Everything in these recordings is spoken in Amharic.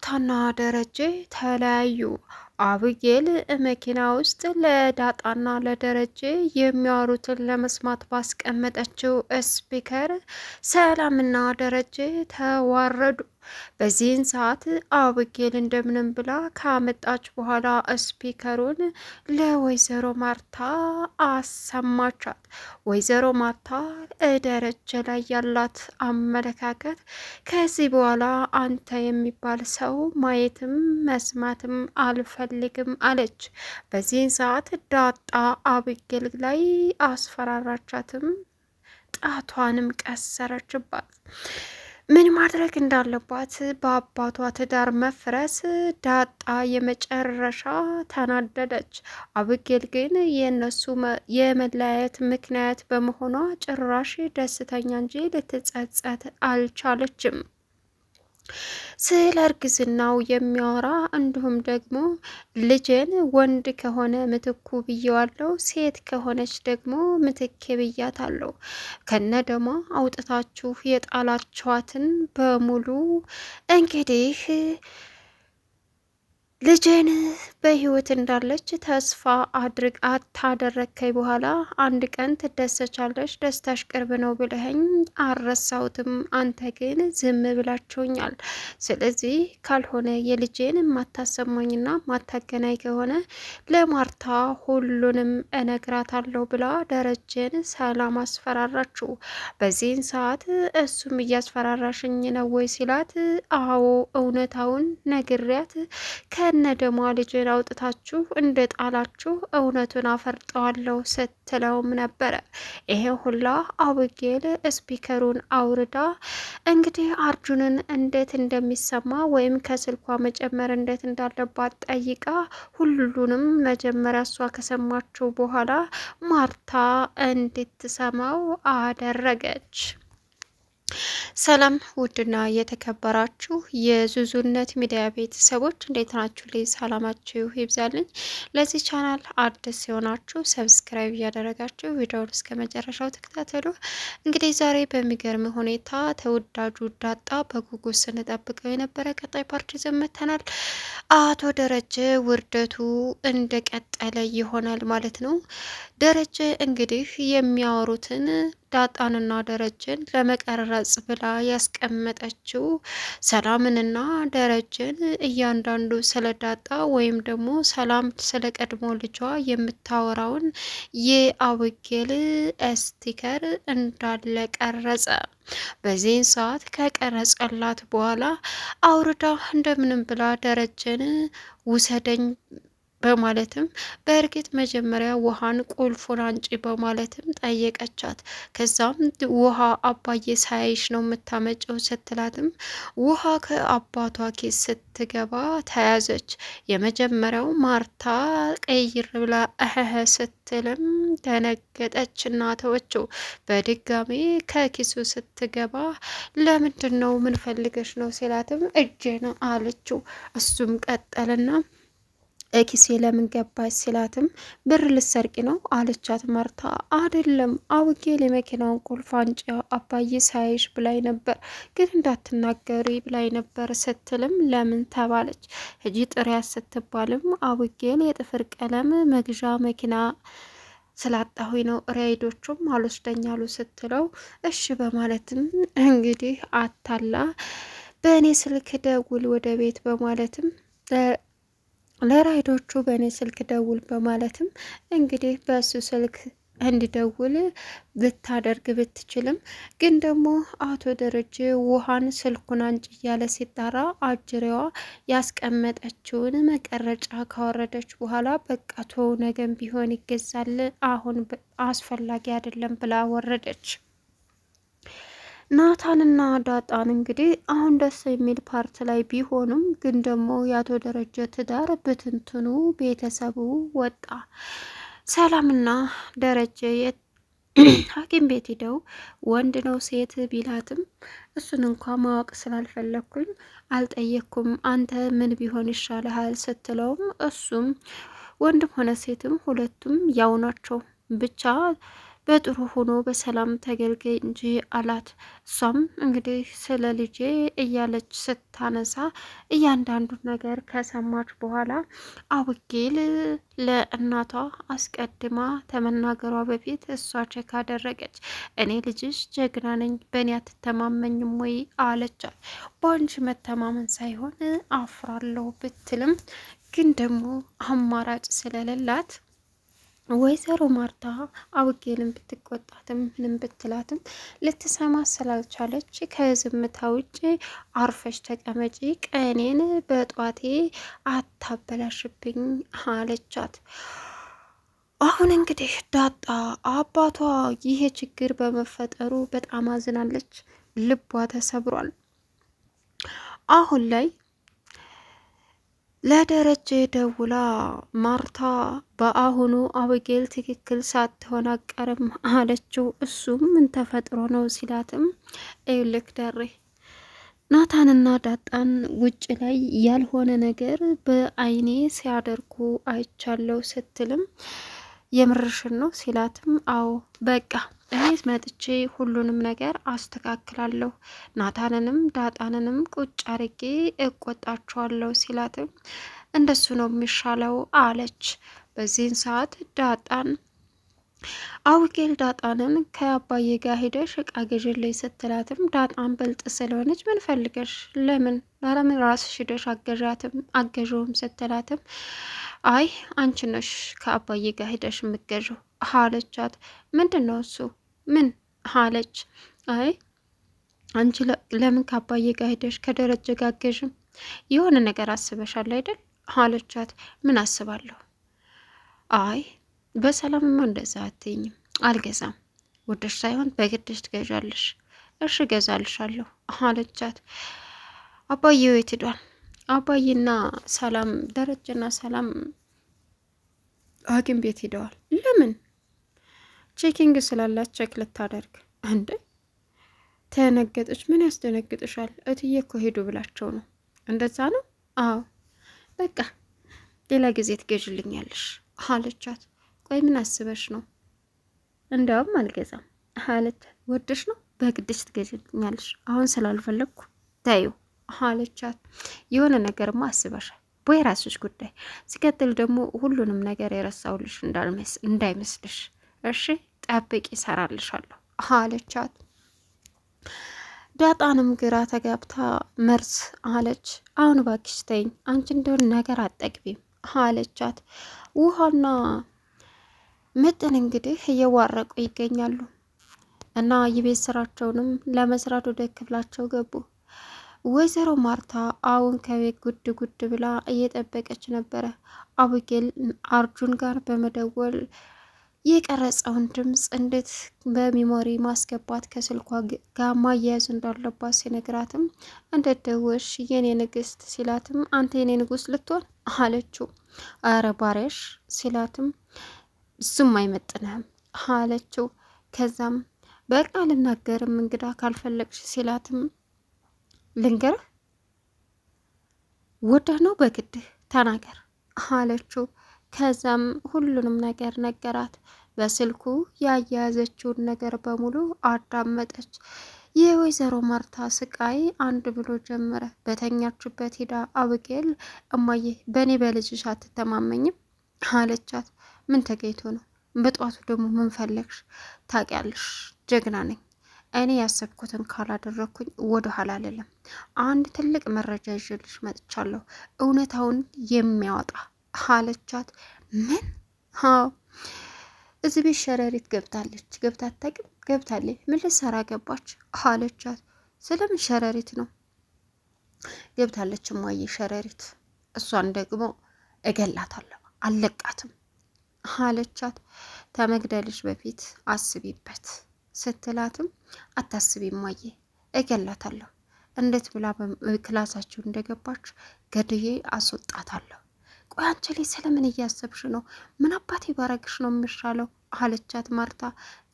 ናታና ደረጀ ተለያዩ። አብጌል መኪና ውስጥ ለዳጣና ለደረጀ የሚያወሩትን ለመስማት ባስቀመጠችው ስፒከር ሰላምና ደረጀ ተዋረዱ። በዚህን ሰዓት አብጌል እንደምንም ብላ ካመጣች በኋላ ስፒከሩን ለወይዘሮ ማርታ አሰማቻት። ወይዘሮ ማርታ ደረጀ ላይ ያላት አመለካከት ከዚህ በኋላ አንተ የሚባል ሰው ማየትም መስማትም አልፈልግም አለች። በዚህን ሰዓት ዳጣ አብጌል ላይ አስፈራራቻትም፣ ጣቷንም ቀሰረችባት። ምን ማድረግ እንዳለባት በአባቷ ትዳር መፍረስ ዳጣ የመጨረሻ ተናደደች። አብጌል ግን የእነሱ የመለያየት ምክንያት በመሆኗ ጭራሽ ደስተኛ እንጂ ልትጸጸት አልቻለችም። ስለ እርግዝናው የሚያወራ እንዲሁም ደግሞ ልጅን ወንድ ከሆነ ምትኩ ብዬዋለሁ፣ ሴት ከሆነች ደግሞ ምትኬ ብያታለሁ። ከነ ደሞ አውጥታችሁ የጣላችኋትን በሙሉ እንግዲህ ልጄን በህይወት እንዳለች ተስፋ አታደረግከኝ በኋላ አንድ ቀን ትደሰቻለች፣ ደስታሽ ቅርብ ነው ብለኸኝ አልረሳሁትም። አንተ ግን ዝም ብላችሁኛል። ስለዚህ ካልሆነ የልጄን ማታሰማኝና ማታገናኝ ከሆነ ለማርታ ሁሉንም እነግራታለሁ ብላ ደረጀን ሰላም አስፈራራችሁ። በዚህን ሰዓት እሱም እያስፈራራሽኝ ነው ወይ ሲላት፣ አዎ እውነታውን ነግሪያት ከነ ደሟ ልጅን አውጥታችሁ እንደ ጣላችሁ እውነቱን አፈርጠዋለሁ ስትለውም ነበረ። ይሄ ሁላ አብጌል ስፒከሩን አውርዳ እንግዲህ አርጁንን እንዴት እንደሚሰማ ወይም ከስልኳ መጨመር እንዴት እንዳለባት ጠይቃ ሁሉንም መጀመሪያ እሷ ከሰማችው በኋላ ማርታ እንድትሰማው አደረገች። ሰላም ውድና የተከበራችሁ የዙዙነት ሚዲያ ቤተሰቦች እንዴት ናችሁ? ላይ ሰላማችሁ ይብዛልኝ። ለዚህ ቻናል አዲስ የሆናችሁ ሰብስክራይብ እያደረጋችሁ ቪዲዮውን እስከ መጨረሻው ተከታተሉ። እንግዲህ ዛሬ በሚገርም ሁኔታ ተወዳጁ ዳጣ በጉጉት ስንጠብቀው የነበረ ቀጣይ ፓርት ይዘን መጥተናል። አቶ ደረጀ ውርደቱ እንደቀጠለ ይሆናል ማለት ነው። ደረጀ እንግዲህ የሚያወሩትን ዳጣንና ደረጀን ለመቀረጽ ብላ ያስቀመጠችው ሰላምንና ደረጀን እያንዳንዱ ስለ ዳጣ ወይም ደግሞ ሰላም ስለ ቀድሞ ልጇ የምታወራውን የአብጌል ስቲከር እንዳለ ቀረጸ። በዚህን ሰዓት ከቀረጸላት በኋላ አውርዳ እንደምንም ብላ ደረጀን ውሰደኝ በማለትም በእርግጥ መጀመሪያ ውሃን ቁልፉን አንጪ በማለትም ጠየቀቻት። ከዛም ውሃ አባዬ ሳይሽ ነው የምታመጨው ስትላትም ውሃ ከአባቷ ኬስ ስትገባ ተያዘች። የመጀመሪያው ማርታ ቀይር ብላ እህህ ስትልም ደነገጠች እና ተወችው። በድጋሚ ከኪሱ ስትገባ ለምንድን ነው ምን ፈልገሽ ነው ሲላትም እጄ ነው አለችው። እሱም ቀጠልና ኪሴ ለምን ገባች ሲላትም ብር ልሰርቂ ነው አለቻት። ማርታ አይደለም አብጌል የመኪናውን ቁልፍ አንጪ አባዬ ሳይሽ ብላይ ነበር ግን እንዳትናገሪ ብላይ ነበር ስትልም ለምን ተባለች። ሂጂ ጥሪያት ስትባልም አብጌል የጥፍር ቀለም መግዣ መኪና ስላጣሁኝ ነው ራይዶቹም አልወስደኛሉ ስትለው እሺ በማለትም እንግዲህ አታላ በእኔ ስልክ ደውል ወደ ቤት በማለትም ለራይዶቹ በእኔ ስልክ ደውል በማለትም እንግዲህ በእሱ ስልክ እንዲደውል ልታደርግ ብትችልም ግን ደግሞ አቶ ደረጀ ውሃን ስልኩን አንጭ እያለ ሲጣራ አጅሬዋ ያስቀመጠችውን መቀረጫ ካወረደች በኋላ በቃቶ ነገም ቢሆን ይገዛል አሁን አስፈላጊ አይደለም ብላ ወረደች። ናታንና ዳጣን እንግዲህ አሁን ደስ የሚል ፓርት ላይ ቢሆኑም ግን ደግሞ የአቶ ደረጀ ትዳር ብትንትኑ ቤተሰቡ ወጣ። ሰላምና ደረጀ ሐኪም ቤት ሂደው ወንድ ነው ሴት ቢላትም እሱን እንኳ ማወቅ ስላልፈለግኩኝ አልጠየቅኩም፣ አንተ ምን ቢሆን ይሻልሃል ስትለውም እሱም ወንድም ሆነ ሴትም ሁለቱም ያው ናቸው ብቻ በጥሩ ሆኖ በሰላም ተገልገይ እንጂ አላት። እሷም እንግዲህ ስለ ልጄ እያለች ስታነሳ እያንዳንዱን ነገር ከሰማች በኋላ አቡጌል ለእናቷ አስቀድማ ከመናገሯ በፊት እሷ ቼክ አደረገች። እኔ ልጅሽ ጀግና ነኝ፣ በእኔ አትተማመኝም ወይ አለቻት። በአንቺ መተማመን ሳይሆን አፍራለሁ ብትልም ግን ደግሞ አማራጭ ስለሌላት ወይዘሮ ማርታ አቡጌልን ብትቆጣትም ምንም ብትላትም ልትሰማ ስላልቻለች ከዝምታ ውጭ አርፈሽ ተቀመጪ፣ ቀኔን በጧቴ አታበላሽብኝ አለቻት። አሁን እንግዲህ ዳጣ አባቷ ይሄ ችግር በመፈጠሩ በጣም አዝናለች፣ ልቧ ተሰብሯል። አሁን ላይ ለደረጀ ደውላ ማርታ በአሁኑ አብጌል ትክክል ሳትሆን አቀርም አለችው። እሱም ምን ተፈጥሮ ነው ሲላትም ይልክ ደሬ ናታንና ዳጣን ውጭ ላይ ያልሆነ ነገር በአይኔ ሲያደርጉ አይቻለው ስትልም የምርሽን ነው ሲላትም አዎ በቃ እኔት መጥቼ ሁሉንም ነገር አስተካክላለሁ፣ ናታንንም ዳጣንንም ቁጭ አርጌ እቆጣቸዋለሁ ሲላትም እንደሱ ነው የሚሻለው አለች። በዚህን ሰዓት ዳጣን አውጌል ዳጣንን ከአባዬ ጋር ሄደሽ እቃ ገዥልኝ ስትላትም ዳጣን በልጥ ስለሆነች ምን ፈልገሽ ለምን ራስሽ ሄደሽ አገዥውም ስትላትም አይ አንቺ ነሽ ከአባዬ ጋር ሄደሽ የምትገዥው አለቻት። ምንድን ነው እሱ ምን አለች። አይ አንቺ ለምን ከአባዬ ጋር ሄደሽ ከደረጀ ጋር አገዥም የሆነ ነገር አስበሻል አይደል አለቻት። ምን አስባለሁ? አይ በሰላምማ እንደዛ አትይኝም፣ አልገዛም፣ ወደሽ ሳይሆን በግድሽ ትገዣለሽ። እሺ ገዛልሻለሁ አለቻት። አባዬ የት ሄዷል? አባዬና ሰላም ደረጀና ሰላም ሐኪም ቤት ሄደዋል። ለምን? ቼኪንግ ስላላት ቼክ ልታደርግ። እንዴ ተነገጠች። ምን ያስደነግጥሻል? እትዬ እኮ ሄዱ ብላቸው ነው። እንደዛ ነው? አዎ በቃ ሌላ ጊዜ ትገዥልኛለሽ አለቻት። ቆይ ምን አስበሽ ነው? እንደውም አልገዛም አለች። ወደሽ ነው? በግድሽ ትገዥልኛለሽ። አሁን ስላልፈለግኩ ታዩ አለቻት። የሆነ ነገርማ አስበሻል ወይ? ራስሽ ጉዳይ። ሲቀጥል ደግሞ ሁሉንም ነገር የረሳውልሽ እንዳይመስልሽ። እሺ ጠብቂ፣ ይሰራልሻለሁ አለቻት። ዳጣንም ግራ ተጋብታ መርዝ አለች። አሁን እባክሽ ተይኝ፣ አንቺ እንደሆነ ነገር አጠግቢም አለቻት። ውሃና ምጥን እንግዲህ እየዋረቁ ይገኛሉ እና የቤት ስራቸውንም ለመስራት ወደ ክፍላቸው ገቡ። ወይዘሮ ማርታ አሁን ከቤት ጉድ ጉድ ብላ እየጠበቀች ነበረ። አቡጌል አርጁን ጋር በመደወል የቀረጸውን ድምፅ እንዴት በሚሞሪ ማስገባት ከስልኳ ጋር ማያያዝ እንዳለባት ሲነግራትም እንዴት ደወልሽ የኔ ንግስት ሲላትም አንተ የኔ ንጉስ ልትሆን አለችው። አረ ባሪያሽ ሲላትም እሱም አይመጥንህም አለችው። ከዛም በቃ ልናገርም እንግዳ ካልፈለግሽ ሲላትም ልንገርህ ወደህ ነው በግድህ ተናገር አለችው። ከዛም ሁሉንም ነገር ነገራት። በስልኩ ያያያዘችውን ነገር በሙሉ አዳመጠች። የወይዘሮ ማርታ ስቃይ አንድ ብሎ ጀመረ። በተኛችበት ሄዳ አብጌል እማዬ በእኔ በልጅሽ አትተማመኝም አለቻት። ምን ተገኝቶ ነው? በጠዋቱ ደግሞ ምን ፈለግሽ? ታውቂያለሽ ጀግና ነኝ እኔ ያሰብኩትን ካላደረግኩኝ ወደ ኋላ አልልም። አንድ ትልቅ መረጃ ይዤልሽ መጥቻለሁ፣ እውነታውን የሚያወጣ አለቻት። ምን? አዎ እዚህ ቤት ሸረሪት ገብታለች። ገብታ አታውቅም? ገብታለች። ምን ልትሰራ ገባች አለቻት። ስለምን ሸረሪት ነው? ገብታለች እማዬ ሸረሪት፣ እሷን ደግሞ እገላታለሁ፣ አልለቃትም አለቻት። ተመግደልሽ በፊት አስቢበት ስትላትም አታስቢ እማዬ እገላታለሁ፣ እንዴት ብላ ክላሳችሁ እንደገባች ገድዬ አስወጣታለሁ። ቆይ አንቺ ላይ ስለምን እያሰብሽ ነው? ምን አባቴ ባረግሽ ነው የምሻለው አለቻት ማርታ።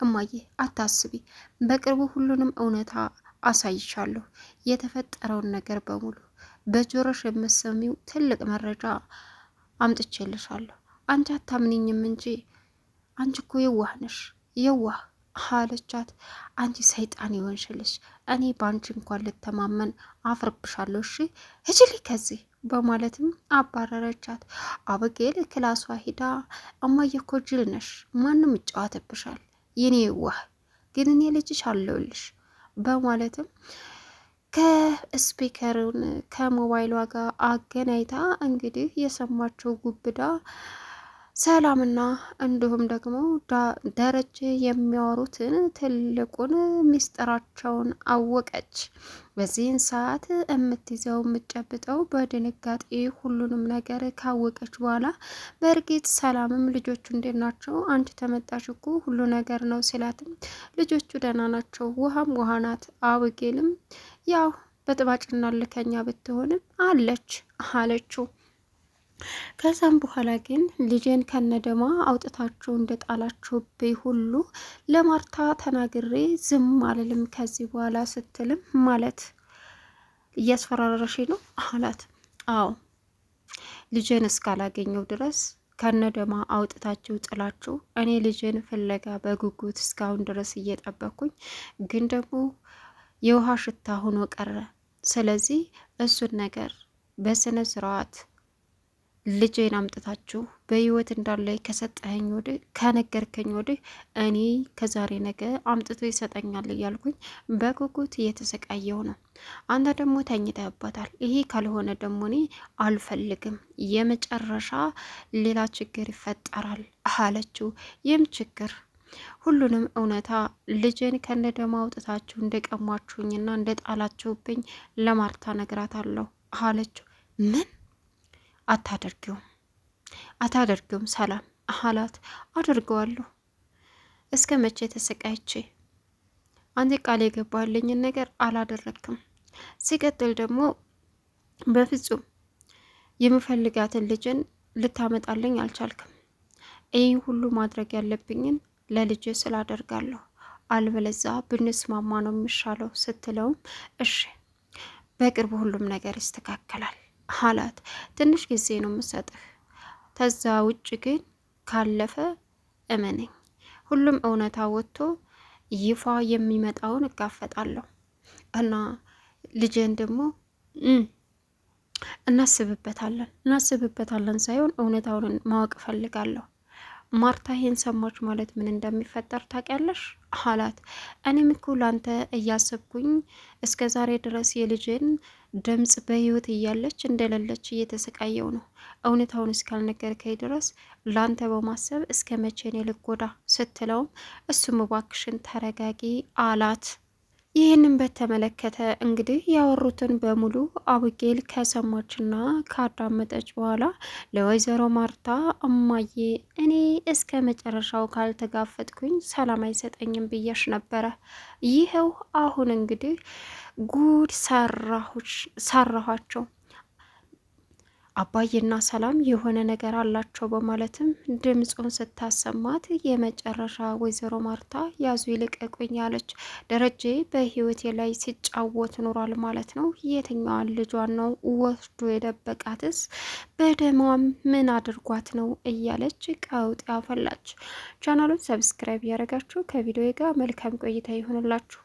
እማዬ አታስቢ፣ በቅርቡ ሁሉንም እውነታ አሳይሻለሁ። የተፈጠረውን ነገር በሙሉ በጆሮሽ የምትሰሚው ትልቅ መረጃ አምጥቼልሻለሁ። አንቺ አታምኒኝም እንጂ አንቺ እኮ የዋህ ነሽ፣ የዋህ አለቻት። አንቺ ሰይጣን ይሆንሽልሽ፣ እኔ በአንቺ እንኳን ልተማመን አፍርብሻለሁ። እሺ እጅሊ ከዚህ በማለትም አባረረቻት። አበጌል ክላሷ ሂዳ እማዬ እኮ ጅል ነሽ፣ ማንም ይጫወትብሻል፣ የኔ የዋህ ግን እኔ ልጅሽ አለሁልሽ በማለትም ከስፒከሩን ከሞባይሏ ጋር አገናኝታ እንግዲህ የሰማችው ጉብዳ ሰላምና እንዲሁም ደግሞ ደረጀ የሚያወሩትን ትልቁን ሚስጥራቸውን አወቀች። በዚህን ሰዓት የምትይዘው የምትጨብጠው በድንጋጤ ሁሉንም ነገር ካወቀች በኋላ በእርግጥ ሰላምም ልጆቹ እንዴት ናቸው? አንቺ ተመጣሽ እኮ ሁሉ ነገር ነው ሲላትም ልጆቹ ደህና ናቸው፣ ውሃም ውሃ ናት። አብጌልም ያው በጥባጭና ልከኛ ብትሆንም አለች አለችው። ከዛም በኋላ ግን ልጄን ከነደማ አውጥታችሁ እንደጣላችሁብኝ ሁሉ ለማርታ ተናግሬ ዝም አልልም ከዚህ በኋላ ስትልም ማለት እያስፈራረሽ ነው አላት። አዎ ልጄን እስካላገኘው ድረስ ከነደማ አውጥታችሁ ጥላችሁ እኔ ልጄን ፍለጋ በጉጉት እስካሁን ድረስ እየጠበኩኝ ግን ደግሞ የውሃ ሽታ ሆኖ ቀረ። ስለዚህ እሱን ነገር በስነ ስርዓት ልጄን አምጥታችሁ በህይወት እንዳለ ከሰጠኸኝ ወዲህ ከነገርከኝ ወዲህ እኔ ከዛሬ ነገ አምጥቶ ይሰጠኛል እያልኩኝ በጉጉት እየተሰቃየው ነው። አንተ ደግሞ ተኝተህበታል። ይሄ ካልሆነ ደግሞ እኔ አልፈልግም፣ የመጨረሻ ሌላ ችግር ይፈጠራል አለችው። ይህም ችግር ሁሉንም እውነታ ልጄን ከነደማ አውጥታችሁ እንደቀሟችሁኝና እንደጣላችሁብኝ ለማርታ ነግራታለሁ አለችው። ምን አታደርጊውም ሰላም አላት። አድርገዋለሁ። እስከ መቼ ተሰቃይቼ? አንተ ቃል የገባልኝን ነገር አላደረግክም። ሲቀጥል ደግሞ በፍጹም የምፈልጋትን ልጅን ልታመጣልኝ አልቻልክም። ይህ ሁሉ ማድረግ ያለብኝን ለልጅ ስላደርጋለሁ፣ አልበለዛ ብንስማማ ነው የሚሻለው ስትለውም እሺ በቅርቡ ሁሉም ነገር ይስተካከላል አላት። ትንሽ ጊዜ ነው የምሰጥህ፣ ተዛ ውጭ ግን ካለፈ እመነኝ ሁሉም እውነታ ወጥቶ ይፋ የሚመጣውን እጋፈጣለሁ እና ልጄን ደግሞ እናስብበታለን ሳይሆን እውነታውን ማወቅ እፈልጋለሁ። ማርታ ይሄን ሰማች ማለት ምን እንደሚፈጠር ታውቂያለሽ አላት። እኔም እኮ ላንተ እያሰብኩኝ እስከ ዛሬ ድረስ የልጅን ድምጽ በህይወት እያለች እንደሌለች እየተሰቃየው ነው። እውነታውን እስካልነገርከኝ ድረስ ላንተ በማሰብ እስከ መቼ እኔ ልጎዳ ስትለውም እሱም እባክሽን ተረጋጊ አላት። ይህንን በተመለከተ እንግዲህ ያወሩትን በሙሉ አብጌል ከሰማችና ካዳመጠች በኋላ ለወይዘሮ ማርታ እማዬ እኔ እስከ መጨረሻው ካልተጋፈጥኩኝ ሰላም አይሰጠኝም ብዬሽ ነበረ። ይኸው አሁን እንግዲህ ጉድ ሰራኋቸው። አባዬና ሰላም የሆነ ነገር አላቸው በማለትም ድምፁን ስታሰማት የመጨረሻ ወይዘሮ ማርታ ያዙ ይልቀቁኝ አለች። ደረጀ በህይወቴ ላይ ሲጫወት ኖሯል ማለት ነው። የትኛዋን ልጇን ነው ወስዶ የደበቃትስ? በደሟም ምን አድርጓት ነው እያለች ቀውጥ ያፈላች። ቻናሉን ሰብስክራይብ ያደረጋችሁ ከቪዲዮ ጋር መልካም ቆይታ ይሆንላችሁ።